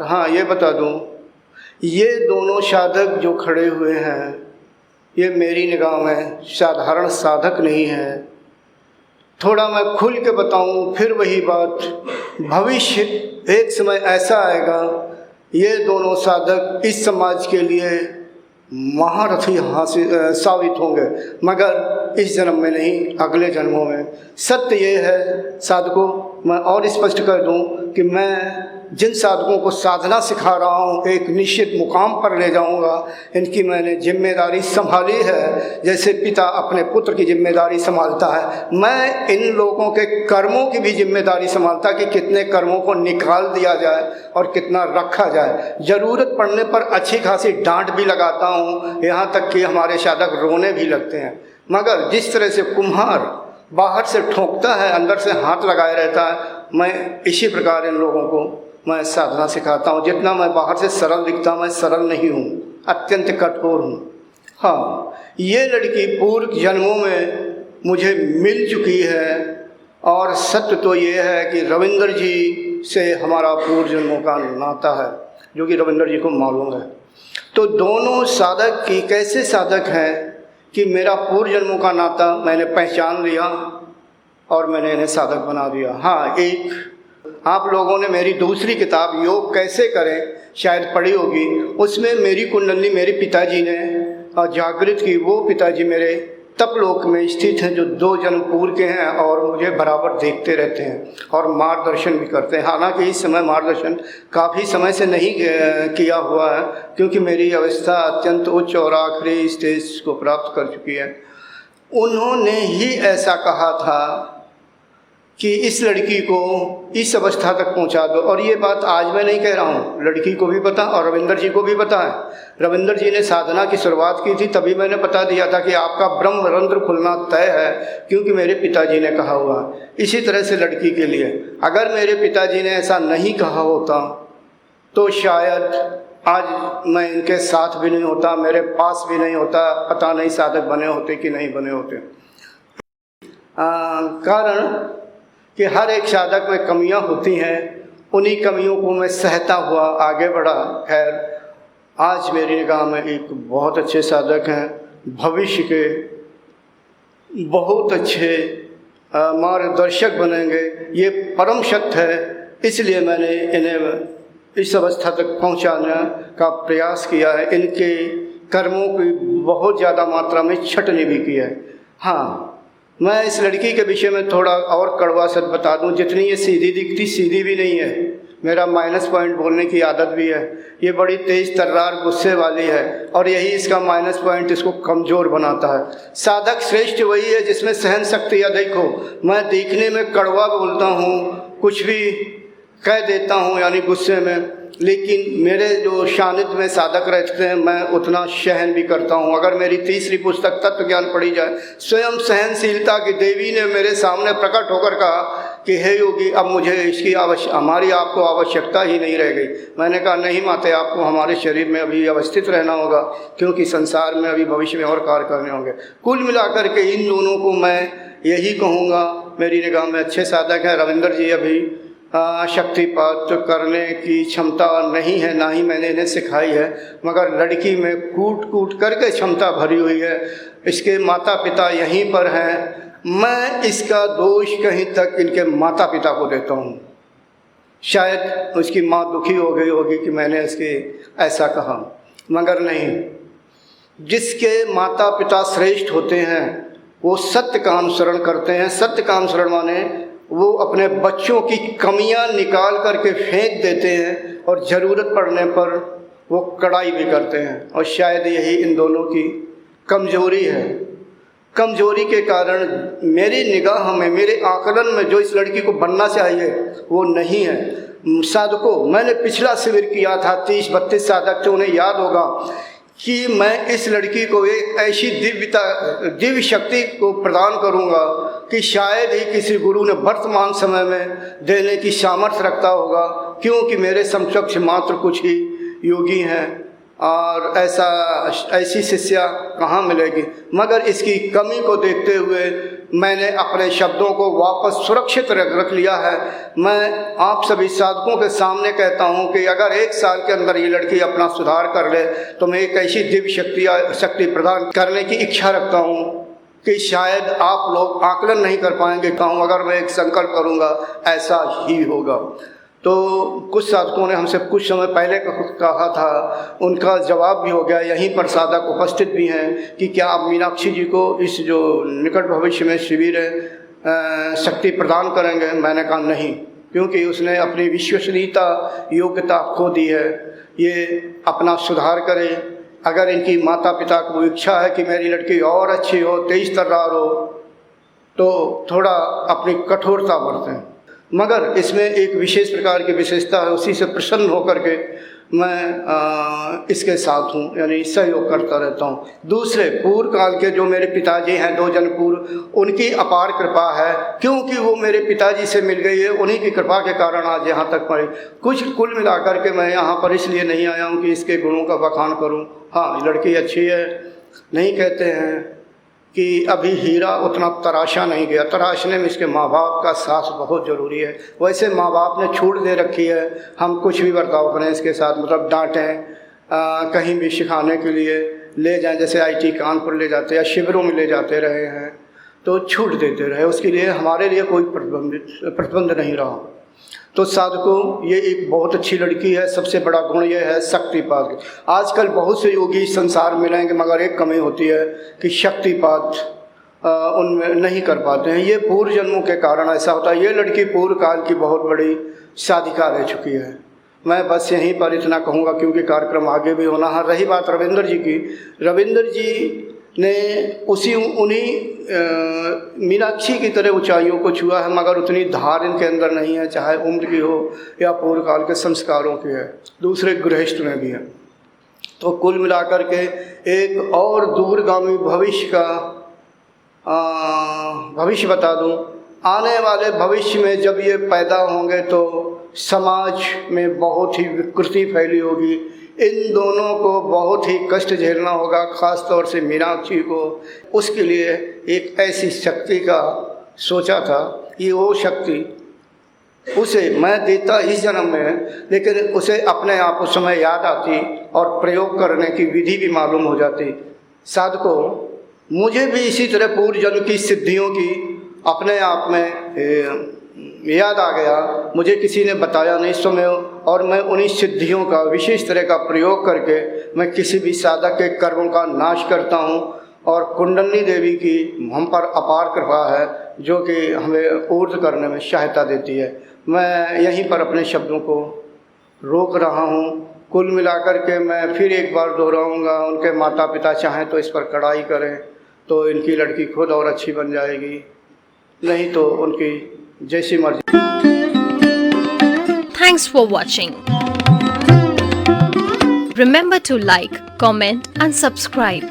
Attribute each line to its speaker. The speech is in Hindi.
Speaker 1: हाँ, ये बता दूं, ये दोनों साधक जो खड़े हुए हैं, ये मेरी निगाह में साधारण साधक नहीं है। थोड़ा मैं खुल के बताऊं, फिर वही बात, भविष्य एक समय ऐसा आएगा, ये दोनों साधक इस समाज के लिए महारथी साबित होंगे, मगर इस जन्म में नहीं, अगले जन्मों में। सत्य ये है साधकों, मैं और स्पष्ट कर दूं कि मैं जिन साधकों को साधना सिखा रहा हूँ, एक निश्चित मुकाम पर ले जाऊँगा। इनकी मैंने जिम्मेदारी संभाली है, जैसे पिता अपने पुत्र की जिम्मेदारी संभालता है। मैं इन लोगों के कर्मों की भी जिम्मेदारी संभालता कि कितने कर्मों को निकाल दिया जाए और कितना रखा जाए। ज़रूरत पड़ने पर अच्छी खासी डांट भी लगाता हूँ, यहाँ तक कि हमारे साधक रोने भी लगते हैं। मगर जिस तरह से कुम्हार बाहर से ठोंकता है, अंदर से हाथ लगाए रहता है, मैं इसी प्रकार इन लोगों को मैं साधना सिखाता हूँ। जितना मैं बाहर से सरल दिखता, मैं सरल नहीं हूँ, अत्यंत कठोर हूँ। हाँ, ये लड़की पूर्व जन्मों में मुझे मिल चुकी है, और सत्य तो ये है कि रविंद्र जी से हमारा पूर्व जन्मों का नाता है, जो कि रविंद्र जी को मालूम है। तो दोनों साधक की कैसे साधक हैं कि मेरा पूर्व जन्मों का नाता मैंने पहचान लिया और मैंने इन्हें साधक बना दिया। हाँ, एक आप लोगों ने मेरी दूसरी किताब योग कैसे करें शायद पढ़ी होगी, उसमें मेरी कुंडली मेरे पिताजी ने जागृत की। वो पिताजी मेरे तपलोक में स्थित हैं, जो 2 जन्म पूर्व के हैं और मुझे बराबर देखते रहते हैं और मार्गदर्शन भी करते हैं। हालांकि इस समय मार्गदर्शन काफ़ी समय से नहीं किया हुआ है, क्योंकि मेरी अवस्था अत्यंत उच्च और आखिरी स्टेज को प्राप्त कर चुकी है। उन्होंने ही ऐसा कहा था कि इस लड़की को इस अवस्था तक पहुंचा दो। और ये बात आज मैं नहीं कह रहा हूँ, लड़की को भी पता और रविंद्र जी को भी पता है। रविंद्र जी ने साधना की शुरुआत की थी, तभी मैंने बता दिया था कि आपका ब्रह्म रंध्र खुलना तय है, क्योंकि मेरे पिताजी ने कहा हुआ। इसी तरह से लड़की के लिए, अगर मेरे पिताजी ने ऐसा नहीं कहा होता तो शायद आज मैं इनके साथ भी नहीं होता, मेरे पास भी नहीं होता, पता नहीं साधक बने होते कि नहीं बने होते। कारण कि हर एक साधक में कमियां होती हैं, उन्हीं कमियों को मैं सहता हुआ आगे बढ़ा। खैर, आज मेरी निगाह में एक बहुत अच्छे साधक हैं, भविष्य के बहुत अच्छे मार्गदर्शक बनेंगे, ये परम सत्य है। इसलिए मैंने इन्हें इस अवस्था तक पहुंचाने का प्रयास किया है। इनके कर्मों की बहुत ज़्यादा मात्रा में छटनी भी की है। हाँ, मैं इस लड़की के विषय में थोड़ा और कड़वा सच बता दूं, जितनी ये सीधी दिखती सीधी भी नहीं है। मेरा माइनस पॉइंट बोलने की आदत भी है। ये बड़ी तेज तर्रार गुस्से वाली है, और यही इसका माइनस पॉइंट इसको कमज़ोर बनाता है। साधक श्रेष्ठ वही है जिसमें सहन शक्ति है। देखो, मैं देखने में कड़वा बोलता हूँ, कुछ भी कह देता हूँ यानी गुस्से में, लेकिन मेरे जो सानिध्य में साधक रहते हैं, मैं उतना सहन भी करता हूँ। अगर मेरी तीसरी पुस्तक तत्व ज्ञान पढ़ी जाए, स्वयं सहनशीलता की देवी ने मेरे सामने प्रकट होकर कहा कि हे योगी, अब मुझे इसकी हमारी आपको आवश्यकता ही नहीं रह गई। मैंने कहा नहीं माते, आपको हमारे शरीर में अभी अवस्थित रहना होगा, क्योंकि संसार में अभी भविष्य में और कार्य करने होंगे। कुल मिलाकर के इन दोनों को मैं यही कहूँगा, मेरी निगाह में अच्छे साधक हैं। रविंद्र जी अभी शक्तिपात करने की क्षमता नहीं है, ना ही मैंने इन्हें सिखाई है, मगर लड़की में कूट कूट करके क्षमता भरी हुई है। इसके माता पिता यहीं पर हैं। मैं इसका दोष कहीं तक इनके माता पिता को देता हूँ। शायद उसकी माँ दुखी हो गई होगी कि मैंने इसके ऐसा कहा, मगर नहीं। जिसके माता पिता श्रेष्ठ होते हैं वो सत्य का अनुसरण करते हैं। सत्य का अनुसरण माने वो अपने बच्चों की कमियां निकाल करके फेंक देते हैं, और ज़रूरत पड़ने पर वो कड़ाई भी करते हैं। और शायद यही इन दोनों की कमज़ोरी है। कमज़ोरी के कारण मेरी निगाह में, मेरे आकलन में जो इस लड़की को बनना चाहिए वो नहीं है। साधकों, मैंने पिछला शिविर किया था, 30-32 साधक थे, उन्हें याद होगा कि मैं इस लड़की को एक ऐसी दिव्य शक्ति को प्रदान करूंगा कि शायद ही किसी गुरु ने वर्तमान समय में देने की सामर्थ्य रखता होगा, क्योंकि मेरे समकक्ष मात्र कुछ ही योगी हैं और ऐसी शिष्या कहाँ मिलेगी। मगर इसकी कमी को देखते हुए मैंने अपने शब्दों को वापस सुरक्षित रख लिया है। मैं आप सभी साधकों के सामने कहता हूँ कि अगर 1 साल के अंदर ये लड़की अपना सुधार कर ले तो मैं एक ऐसी दिव्य शक्ति प्रदान करने की इच्छा रखता हूँ कि शायद आप लोग आकलन नहीं कर पाएंगे। कहूँ अगर मैं एक संकल्प करूँगा ऐसा ही होगा। तो कुछ साधकों ने हमसे कुछ समय पहले कहा था, उनका जवाब भी हो गया। यहीं पर साधक उपस्थित भी हैं कि क्या आप मीनाक्षी जी को इस जो निकट भविष्य में शिविर शक्ति प्रदान करेंगे। मैंने कहा नहीं, क्योंकि उसने अपनी विश्वसनीयता योग्यता खो दी है। ये अपना सुधार करे। अगर इनकी माता पिता को इच्छा है कि मेरी लड़की और अच्छी हो, तेज तर्रार हो, तो थोड़ा अपनी कठोरता बरतें। मगर इसमें एक विशेष प्रकार की विशेषता है, उसी से प्रसन्न होकर के मैं इसके साथ हूँ, यानी सहयोग करता रहता हूँ। दूसरे पूर्व काल के जो मेरे पिताजी हैं, 2 जन पूर्व, उनकी अपार कृपा है, क्योंकि वो मेरे पिताजी से मिल गई है। उन्हीं की कृपा के कारण आज यहाँ तक पड़े। कुछ कुल मिलाकर के मैं यहाँ पर इसलिए नहीं आया हूँ कि इसके गुणों का बखान करूँ। हाँ, लड़की अच्छी है, नहीं कहते हैं कि अभी हीरा उतना तराशा नहीं गया। तराशने में इसके माँ बाप का साथ बहुत ज़रूरी है। वैसे माँ बाप ने छूट दे रखी है, हम कुछ भी बर्ताव करें इसके साथ, मतलब डांटें, कहीं भी सिखाने के लिए ले जाएं, जैसे IIT कानपुर ले जाते या शिविरों में ले जाते रहे हैं, तो छूट देते रहे। उसके लिए हमारे लिए कोई प्रतिबंध नहीं रहा। तो साधकों, ये एक बहुत अच्छी लड़की है। सबसे बड़ा गुण ये है शक्तिपात। आजकल बहुत से योगी संसार मिलेंगे, मगर एक कमी होती है कि शक्तिपात उनमें नहीं कर पाते हैं। ये पूर्व जन्मों के कारण ऐसा होता है। ये लड़की पूर्व काल की बहुत बड़ी साधिका रह चुकी है। मैं बस यहीं पर इतना कहूँगा, क्योंकि कार्यक्रम आगे भी होना है। रही बात रविंद्र जी की, रविंद्र जी ने उन्हीं मीनाक्षी की तरह ऊंचाइयों को छुआ है, मगर उतनी धार इनके अंदर नहीं है, चाहे उम्र की हो या पूर्व काल के संस्कारों की है। दूसरे गृहस्थ में भी है। तो कुल मिलाकर के एक और दूरगामी भविष्य का भविष्य बता दूं। आने वाले भविष्य में जब ये पैदा होंगे तो समाज में बहुत ही विकृति फैली होगी। इन दोनों को बहुत ही कष्ट झेलना होगा, ख़ास तौर से मीनाक्षी को। उसके लिए एक ऐसी शक्ति का सोचा था कि वो शक्ति उसे मैं देता इस जन्म में, लेकिन उसे अपने आप उस समय याद आती और प्रयोग करने की विधि भी मालूम हो जाती। साधकों, मुझे भी इसी तरह पूर्व जन्म की सिद्धियों की अपने आप में याद आ गया। मुझे किसी ने बताया नहीं समय, और मैं उन्हीं सिद्धियों का विशेष तरह का प्रयोग करके मैं किसी भी साधक के कर्मों का नाश करता हूँ। और कुंडली देवी की हम पर अपार कृपा है, जो कि हमें ऊर्ध्व करने में सहायता देती है। मैं यहीं पर अपने शब्दों को रोक रहा हूँ। कुल मिलाकर के मैं फिर एक बार दोहराऊँगा, उनके माता पिता चाहें तो इस पर कड़ाई करें तो इनकी लड़की खुद और अच्छी बन जाएगी, नहीं तो उनकी जैसी मर्जी।
Speaker 2: Thanks for watching. Remember to like, comment and subscribe.